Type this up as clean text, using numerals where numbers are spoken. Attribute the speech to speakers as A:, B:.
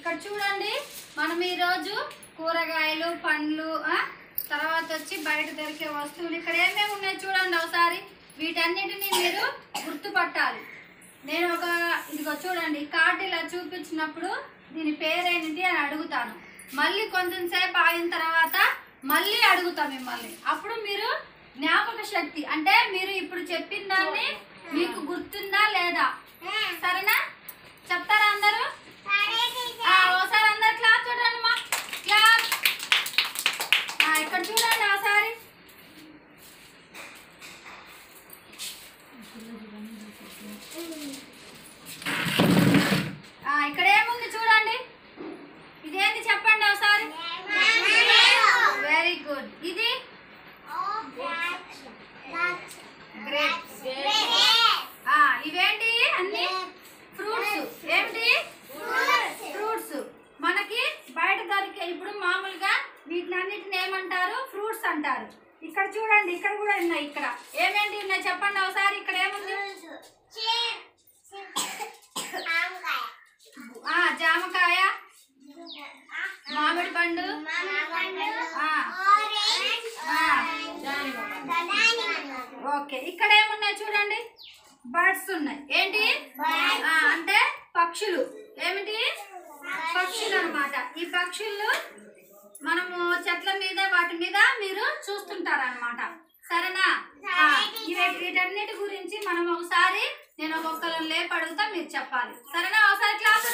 A: ఇక్కడ చూడండి, మనం ఈరోజు కూరగాయలు, పండ్లు, తర్వాత వచ్చి బయట దొరికే వస్తువులు ఇక్కడ ఏమేమి ఉన్నాయి చూడండి ఒకసారి. వీటన్నిటిని మీరు గుర్తుపట్టాలి. నేను ఇదిగో చూడండి, కార్డు ఇలా చూపించినప్పుడు దీని పేరేంటి అని అడుగుతాను. మళ్ళీ కొంచెం సేపు ఆగిన తర్వాత మళ్ళీ అడుగుతా మిమ్మల్ని. అప్పుడు మీరు జ్ఞాపక శక్తి అంటే మీరు ఇప్పుడు చెప్పిన దాన్ని మీకు గుర్తుందా లేదా, సరేనా? చెప్తారా అందరూ? ఒకసారి అందరు క్లాస్ చూడండి మా క్లాస్. ఇక్కడ చూడండి ఒకసారి. ఇక్కడ ఏముంది చూడండి, ఇదేంటి చెప్పండి ఒకసారి. Very good. ఇది గ్రేప్స్. ఇవేంటి అన్ని ఫ్రూట్స్. ఏమిటి? ఫ్రూట్స్. మనకి బయట దొరికే ఇప్పుడు మామూలుగా వీటినన్నిటిని ఏమంటారు? ఫ్రూట్స్ అంటారు. ఇక్కడ చూడండి, ఇక్కడ కూడా ఉన్నాయి. ఇక్కడ ఏమేంటి ఉన్నాయి చెప్పండి ఒకసారి. ఇక్కడ ఏముంది? జామకాయ, మామిడి పండు, ఓకే. ఇక్కడ ఏమున్నాయి చూడండి, బర్డ్స్ ఉన్నాయి. ఏంటి అంటే పక్షులు. ఏమిటి? పక్షులు అన్నమాట. ఈ పక్షులు మనము చెట్ల మీద వాటి మీద మీరు చూస్తుంటారన్నమాట, సరేనా? వీటన్నిటి గురించి మనం ఒకసారి నేను ఒక్కొక్కరిని లేపి అడుగుతా, మీరు చెప్పాలి, సరేనా? ఒకసారి క్లాస్